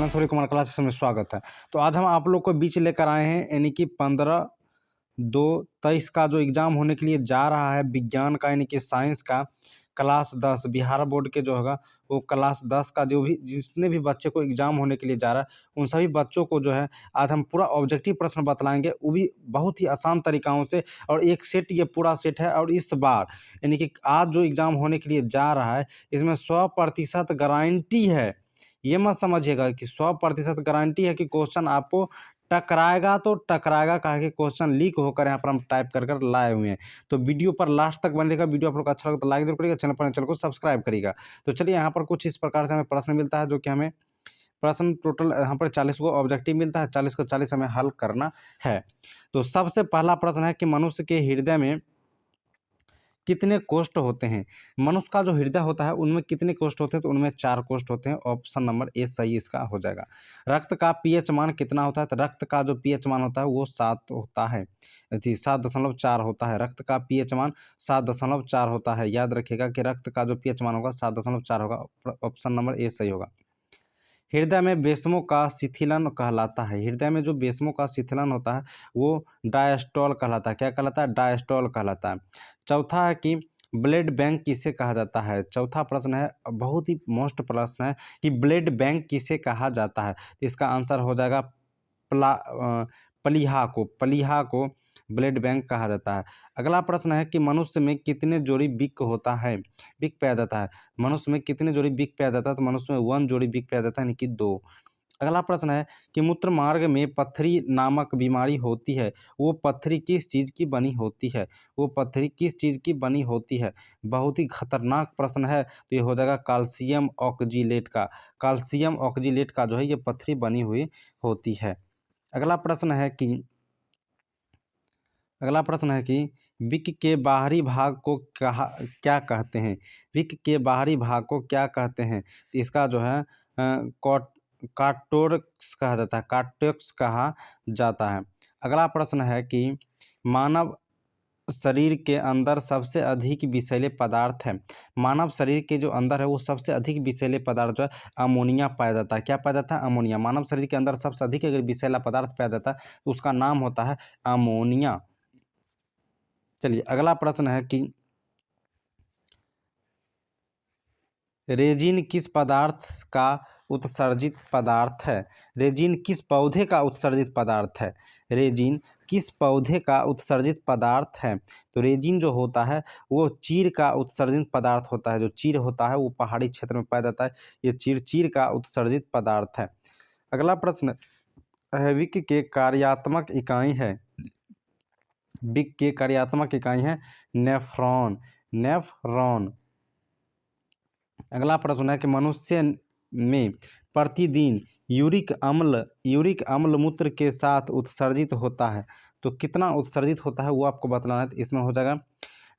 Surya Kumar classes में स्वागत है। तो आज हम आप लोग को बीच लेकर आए हैं, यानी कि 15/2/23 का जो एग्ज़ाम होने के लिए जा रहा है विज्ञान का, यानी कि साइंस का क्लास 10 बिहार बोर्ड के जो होगा वो क्लास 10 का जो भी जितने भी बच्चे को एग्ज़ाम होने के लिए जा रहा है उन सभी बच्चों को जो है आज हम पूरा ऑब्जेक्टिव प्रश्न बतलाएंगे, वो भी बहुत ही आसान तरीकाओं से। और एक सेट ये पूरा सेट है, और इस बार यानी कि आज जो एग्ज़ाम होने के लिए जा रहा है इसमें 100% गारंटी है। ये मत समझिएगा कि 100% गारंटी है कि क्वेश्चन आपको टकराएगा तो टकराएगा, काहे कि क्वेश्चन लीक होकर यहाँ पर हम टाइप कर कर लाए हुए हैं। तो वीडियो पर लास्ट तक बनेगा। वीडियो आप लोग को अच्छा लगता है तो लाइक जरूर करिएगा, चैनल को सब्सक्राइब करिएगा। तो चलिए यहाँ पर कुछ इस प्रकार से हमें प्रश्न मिलता है, जो कि हमें प्रश्न टोटल यहाँ पर 40 को ऑब्जेक्टिव मिलता है, 40 को 40 हमें हल करना है। तो सबसे पहला प्रश्न है कि मनुष्य के हृदय में कितने कोष्ठ होते हैं। मनुष्य का जो हृदय होता है उनमें कितने कोष्ठ होते हैं, तो उनमें 4 कोष्ठ होते हैं। ऑप्शन नंबर ए सही इसका हो जाएगा। रक्त का पीएच मान कितना होता है, तो रक्त का जो पीएच मान होता है वो 7 होता है, 7.4 होता है। रक्त का पीएच मान 7.4 होता है। याद रखिएगा कि रक्त का जो पीएच मान होगा 7.4 होगा। ऑप्शन नंबर ए सही होगा। हृदय में बेस्मों का शिथिलन कहलाता है। हृदय में जो बेस्मों का शिथिलन होता है वो डायस्टॉल कहलाता है। क्या कहलाता है? डायस्टॉल कहलाता है। चौथा है कि ब्लड बैंक किसे कहा जाता है। चौथा प्रश्न है, बहुत ही मोस्ट प्रश्न है कि ब्लड बैंक किसे कहा जाता है। तो इसका आंसर हो जाएगा प्लीहा को ब्लड बैंक कहा जाता है। अगला प्रश्न है कि मनुष्य में कितने जोड़ी बिक होता है, बिक पाया जाता है। मनुष्य में कितने जोड़ी बिक पाया जाता है, तो मनुष्य में 1 जोड़ी बिक पाया जाता है, यानी कि 2। अगला प्रश्न है कि मूत्र मार्ग में पत्थरी नामक बीमारी होती है, वो पत्थरी किस चीज़ की बनी होती है। वो पत्थरी किस चीज़ की बनी होती है। बहुत ही खतरनाक प्रश्न है। तो ये हो जाएगा कैल्शियम ऑक्जीलेट का। कैल्शियम ऑक्जीलेट का जो है ये पत्थरी बनी हुई होती है। अगला प्रश्न है कि विक के बाहरी भाग को क्या कहते हैं। विक के बाहरी भाग को क्या कहते हैं। तो इसका जो है कार्टोरक्स कहा जाता है, कार्टेक्स कहा जाता है। अगला प्रश्न है कि मानव शरीर के अंदर सबसे अधिक विषैले पदार्थ है। मानव शरीर के जो अंदर है वो सबसे अधिक विषैले पदार्थ जो है अमोनिया पाया जाता है। क्या पाया जाता है? अमोनिया। मानव शरीर के अंदर सबसे अधिक अगर विषैला पदार्थ पाया जाता है तो उसका नाम होता है अमोनिया। चलिए अगला प्रश्न है कि रेजिन किस पदार्थ का उत्सर्जित पदार्थ है। रेजिन किस पौधे का उत्सर्जित पदार्थ है। रेजिन किस पौधे का उत्सर्जित पदार्थ है। तो रेजिन जो होता है वो चीड़ का उत्सर्जित पदार्थ होता है। जो चीड़ होता है वो पहाड़ी क्षेत्र में पाया जाता है। ये चीड़ का उत्सर्जित पदार्थ है। अगला प्रश्न है, विक के कार्यात्मक इकाई है। विक के कार्यात्मक इकाई है नेफ्रॉन। नेफ्रॉन। अगला प्रश्न है कि मनुष्य में प्रतिदिन यूरिक अम्ल मूत्र के साथ उत्सर्जित होता है। तो कितना उत्सर्जित होता है वो आपको बतलाना है। तो इसमें हो जाएगा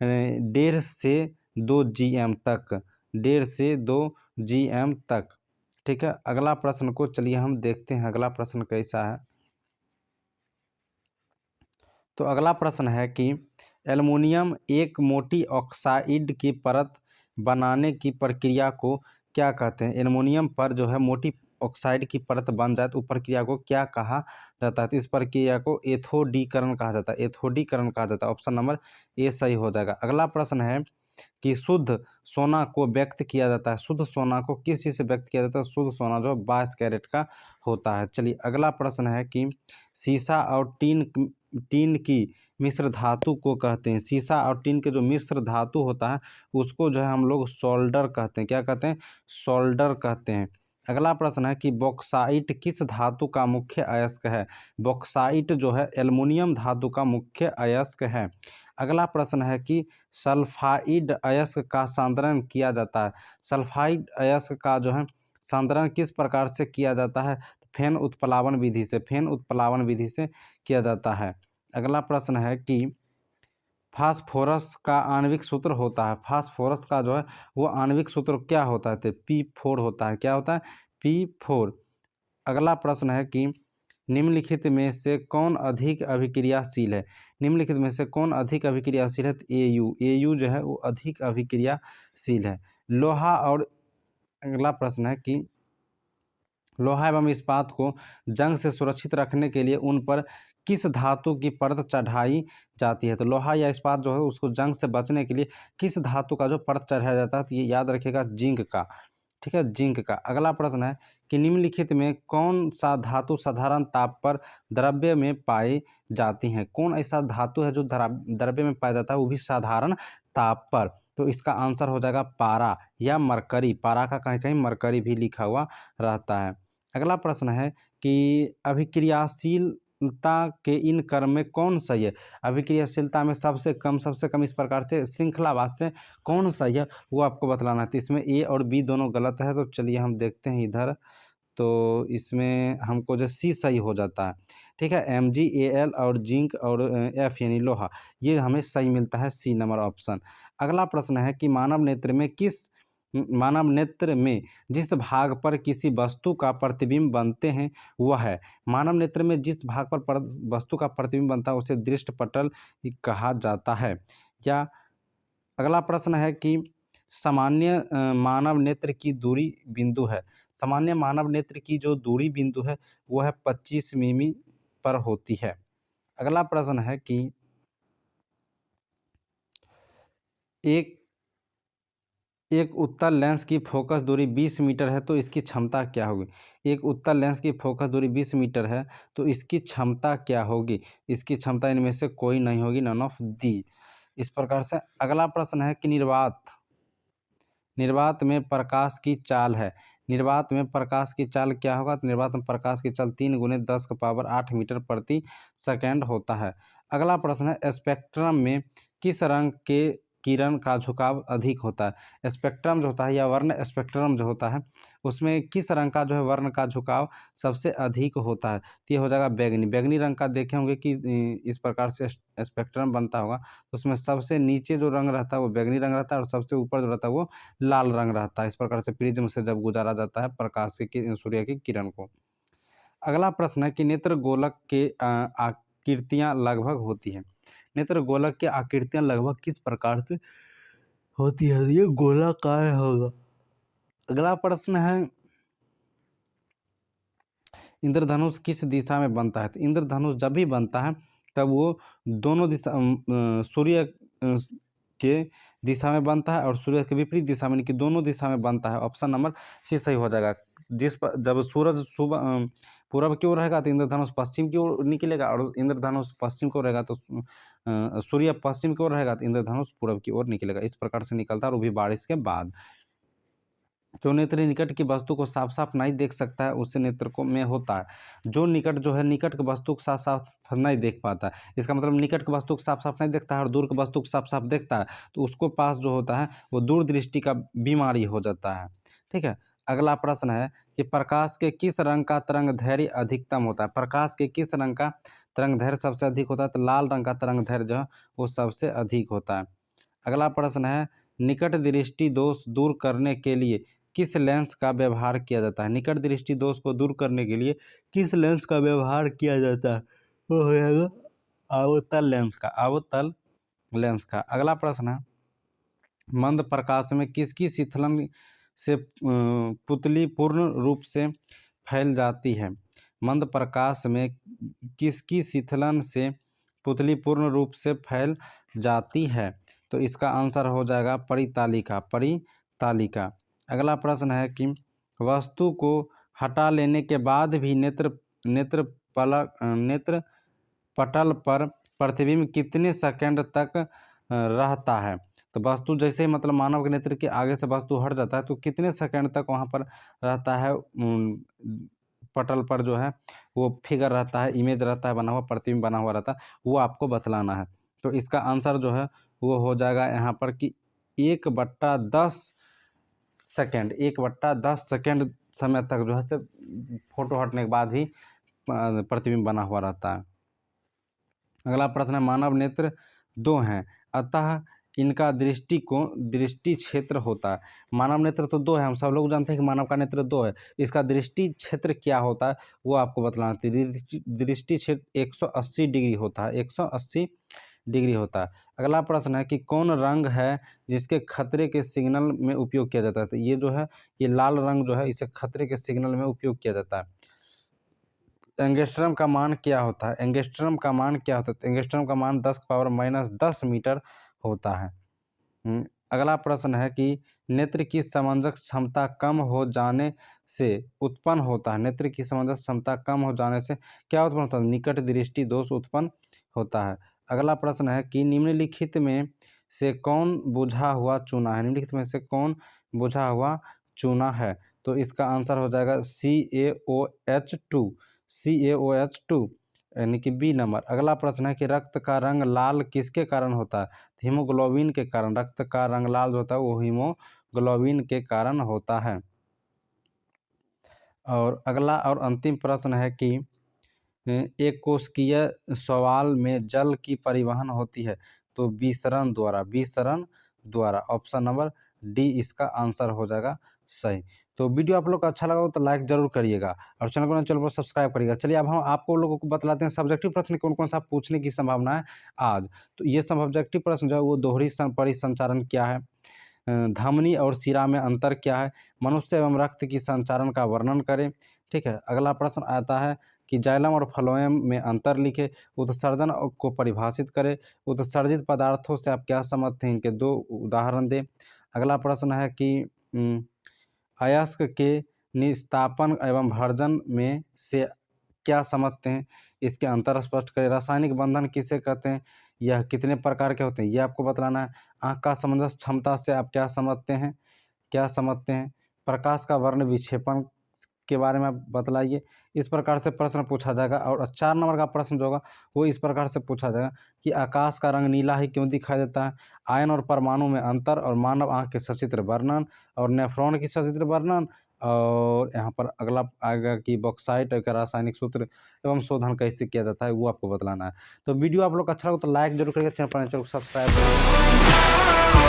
1.5 से 2 GM तक, 1.5 से 2 GM तक। ठीक है। अगला प्रश्न को चलिए हम देखते हैं, अगला प्रश्न कैसा है। तो अगला प्रश्न है कि एल्युमिनियम एक मोटी ऑक्साइड की परत बनाने की प्रक्रिया को क्या कहते हैं। एल्युमिनियम पर जो है मोटी ऑक्साइड की परत बन जाए तो उस प्रक्रिया को क्या कहा जाता है। तो इस प्रक्रिया को एथोडीकरण कहा जाता है। एथोडीकरण कहा जाता है। ऑप्शन नंबर ए सही हो जाएगा। अगला प्रश्न है कि शुद्ध सोना को व्यक्त किया जाता है। शुद्ध सोना को किस चीज़ से व्यक्त किया जाता है। शुद्ध सोना जो 22 कैरेट का होता है। चलिए अगला प्रश्न है कि सीसा और टीन की मिश्र धातु को कहते हैं। सीसा और टीन के जो मिश्र धातु होता है उसको जो है हम लोग सोल्डर कहते हैं। क्या कहते हैं? सोल्डर कहते हैं। अगला प्रश्न है कि बॉक्साइट किस धातु का मुख्य अयस्क है। बॉक्साइट जो है एल्युमिनियम धातु का मुख्य अयस्क है। अगला प्रश्न है कि सल्फाइड अयस्क का सांद्रण किया जाता है। सल्फाइड अयस्क का जो है सांद्रण किस प्रकार से किया जाता है। फेन उत्प्लावन विधि से। फेन उत्प्लावन विधि से किया जाता है। अगला प्रश्न है कि फास्फोरस का आणविक सूत्र होता है। फास्फोरस का जो है वो आणविक सूत्र क्या होता है। तो P4 होता है। क्या होता है? P4। अगला प्रश्न है कि निम्नलिखित में से कौन अधिक अभिक्रियाशील है। निम्नलिखित में से कौन अधिक अभिक्रियाशील है। AU जो है वो अधिक अभिक्रियाशील है। लोहा और अगला प्रश्न है कि लोहा एवं इस्पात को जंग से सुरक्षित रखने के लिए उन पर किस धातु की परत चढ़ाई जाती है? तो लोहा या इस्पात जो है उसको जंग से बचने के लिए किस धातु का जो परत चढ़ाया जाता है, तो ये याद रखिएगा जिंक का। ठीक है, जिंक का। अगला प्रश्न है कि निम्नलिखित में कौन सा धातु साधारण ताप पर द्रव्य में पाई जाती है? कौन ऐसा धातु है जो द्रव्य में पाया जाता है वो भी साधारण ताप पर? तो इसका आंसर हो जाएगा पारा या मरकरी। पारा का कहीं कहीं मरकरी भी लिखा हुआ रहता है। अगला प्रश्न है कि अभिक्रियाशीलता के इन क्रम में कौन सही है? अभिक्रियाशीलता में सबसे कम इस प्रकार से श्रृंखलावाद से कौन सही है वो आपको बतलाना है। तो इसमें ए और बी दोनों गलत है, तो चलिए हम देखते हैं इधर। तो इसमें हमको जो सी सही हो जाता है। ठीक है, MgAl और जिंक और F यानी लोहा, ये हमें सही मिलता है, सी नंबर ऑप्शन। अगला प्रश्न है कि मानव नेत्र में जिस भाग पर किसी वस्तु का प्रतिबिंब बनते हैं वह है। मानव नेत्र में जिस भाग पर वस्तु का प्रतिबिंब बनता है उसे दृष्टिपटल कहा जाता है। या अगला प्रश्न है कि सामान्य मानव नेत्र की दूरी बिंदु है। सामान्य मानव नेत्र की जो दूरी बिंदु है वह 25 मिमी पर होती है। अगला प्रश्न है कि एक उत्तल लेंस की फोकस दूरी 20 मीटर है तो इसकी क्षमता क्या होगी? एक उत्तल लेंस की फोकस दूरी 20 मीटर है तो इसकी क्षमता क्या होगी? इसकी क्षमता इनमें से कोई नहीं होगी, नन ऑफ दी। इस प्रकार से अगला प्रश्न है कि निर्वात में प्रकाश की चाल है। निर्वात में प्रकाश की चाल क्या होगा? तो निर्वात में प्रकाश की चाल 3 × 10⁸ मीटर प्रति सेकेंड होता है। अगला प्रश्न है स्पेक्ट्रम में किस रंग के किरण का झुकाव अधिक होता है? स्पेक्ट्रम जो होता है या वर्ण स्पेक्ट्रम जो होता है उसमें किस रंग का जो है वर्ण का झुकाव सबसे अधिक होता है? तो ये हो जाएगा बैगनी। बैगनी रंग का देखे होंगे कि इस प्रकार से स्पेक्ट्रम बनता होगा, तो उसमें सबसे नीचे जो रंग रहता है वो बैगनी रंग रहता है और सबसे ऊपर जो रहता है वो लाल रंग रहता है। इस प्रकार से प्रिज्म से जब गुजारा जाता है प्रकाश की सूर्य की किरण को। अगला प्रश्न है कि नेत्र गोलक के आकृतियां लगभग होती है। नेत्र गोलक की आकृतियां लगभग किस प्रकार से होती है? ये गोलाकार होगा। अगला प्रश्न है इंद्रधनुष किस दिशा में बनता है? तो इंद्रधनुष जब भी बनता है तब वो दोनों दिशा सूर्य के दिशा में बनता है और सूर्य के विपरीत दिशा में, कि दोनों दिशा में बनता है। ऑप्शन नंबर सी सही हो जाएगा। जब सूरज सुबह पूरब की ओर रहेगा तो इंद्रधनुष पश्चिम की ओर निकलेगा और इंद्रधनुष पश्चिम की ओर रहेगा तो सूर्य पश्चिम की ओर रहेगा तो इंद्रधनुष पूरब की ओर निकलेगा। इस प्रकार से निकलता है और वो भी बारिश के बाद। जो नेत्र निकट की वस्तु को साफ साफ नहीं देख सकता है उससे नेत्र को में होता है। जो निकट जो है निकट की वस्तु को साफ साफ नहीं देख पाता है, इसका मतलब निकट की वस्तु को साफ साफ नहीं देखता है और दूर की वस्तु को साफ साफ देखता है, तो उसको पास जो होता है वो दूरदृष्टि का बीमारी हो जाता है। ठीक है, अगला प्रश्न है कि प्रकाश के किस रंग का तरंग दैर्घ्य अधिकतम होता है? प्रकाश के किस रंग का तरंग दैर्घ्य सबसे अधिक होता है? तो लाल रंग का तरंग दैर्घ्य जो है वो सबसे अधिक होता है। अगला प्रश्न है निकट दृष्टि दोष दूर करने के लिए किस लेंस का व्यवहार किया जाता है? निकट दृष्टि दोष को दूर करने के लिए किस लेंस का व्यवहार किया जाता है? वो हो जाएगा अवतल लेंस का। अगला प्रश्न है मंद प्रकाश में किसकी शीतलन से पुतली पूर्ण रूप से फैल जाती है? मंद प्रकाश में किसकी शीतलन से पुतली पूर्ण रूप से फैल जाती है? तो इसका आंसर हो जाएगा परितालिका। अगला प्रश्न है कि वस्तु को हटा लेने के बाद भी नेत्र पटल पर प्रतिबिंब कितने सेकंड तक रहता है? तो वस्तु जैसे ही मतलब मानव के नेत्र के आगे से वस्तु हट जाता है तो कितने सेकंड तक वहाँ पर रहता है? पटल पर जो है वो फिगर रहता है, इमेज रहता है, बना हुआ प्रतिबिंब बना हुआ रहता है, वो आपको बतलाना है। तो इसका आंसर जो है वो हो जाएगा यहाँ पर कि 1/10 सेकेंड, 1/10 सेकेंड समय तक जो है फोटो हटने के बाद भी प्रतिबिंब बना हुआ रहता है। अगला प्रश्न है मानव नेत्र 2 हैं अतः इनका दृष्टि क्षेत्र होता है। मानव नेत्र तो 2 है, हम सब लोग जानते हैं कि मानव का नेत्र 2 है, इसका दृष्टि क्षेत्र क्या होता है वो आपको बतलाना है। दृष्टि क्षेत्र 180 डिग्री होता है, 180 डिग्री होता है। अगला प्रश्न है कि कौन रंग है जिसके खतरे के सिग्नल में उपयोग किया जाता है? तो ये जो है ये लाल रंग जो है इसे खतरे के सिग्नल में उपयोग किया जाता है। एंगस्ट्रम का मान क्या होता है? एंगस्ट्रम का मान क्या होता है? तो एंगस्ट्रम का मान 10⁻⁻10 मीटर होता है। अगला प्रश्न है कि नेत्र की समंजस क्षमता कम हो जाने से उत्पन्न होता है। नेत्र की समंजस क्षमता कम हो जाने से क्या उत्पन्न होता है? निकट दृष्टि दोष उत्पन्न होता है। अगला प्रश्न है कि निम्नलिखित में से कौन बुझा हुआ चूना है? निम्नलिखित में से कौन बुझा हुआ चूना है? तो इसका आंसर हो जाएगा CaOH2। CaOH2 यानी कि बी नंबर। अगला प्रश्न है कि रक्त का रंग लाल किसके कारण होता है? हीमोग्लोबिन के कारण। रक्त का रंग लाल होता है वो हीमोग्लोबिन के कारण होता है। और अगला और अंतिम प्रश्न है कि एक कोशिकीय शैवाल में जल की परिवहन होती है तो विसरण द्वारा। विसरण द्वारा ऑप्शन नंबर डी इसका आंसर हो जाएगा सही। तो वीडियो आप लोग को अच्छा लगा हो तो लाइक जरूर करिएगा और चैनल पर सब्सक्राइब करिएगा। चलिए अब हम आपको लोगों को बतलाते हैं सब्जेक्टिव प्रश्न कौन कौन सा पूछने की संभावना है आज। तो ये सब्जेक्टिव प्रश्न जो है वो दोहरी परिसंचारण क्या है, धमनी और शिरा में अंतर क्या है, मनुष्य एवं रक्त की संचारण का वर्णन करें। ठीक है। अगला प्रश्न आता है कि जाइलम और फ्लोएम में अंतर लिखे, उत्सर्जन को परिभाषित करें, उत्सर्जित पदार्थों से आप क्या समझते हैं, इनके 2 उदाहरण दें। अगला प्रश्न है कि अयस्क के निस्तापन एवं भर्जन में से क्या समझते हैं, इसके अंतर स्पष्ट करें। रासायनिक बंधन किसे कहते हैं, यह कितने प्रकार के होते हैं, ये आपको बतलाना है। आँख का समंजस क्षमता से आप क्या समझते हैं, प्रकाश का वर्ण विक्षेपण के बारे में आप बतलाइए। इस प्रकार से प्रश्न पूछा जाएगा। और 4 नंबर का प्रश्न जो होगा वो इस प्रकार से पूछा जाएगा कि आकाश का रंग नीला ही क्यों दिखाई देता है, आयन और परमाणु में अंतर और मानव आँख के सचित्र वर्णन और नेफ्रॉन की सचित्र वर्णन। और यहाँ पर अगला आएगा कि बॉक्साइट का रासायनिक सूत्र एवं शोधन कैसे किया जाता है वो आपको बतलाना है। तो वीडियो आप लोग को अच्छा लगा तो लाइक जरूर करिएगा, चैनल पर सब्सक्राइब करिएगा।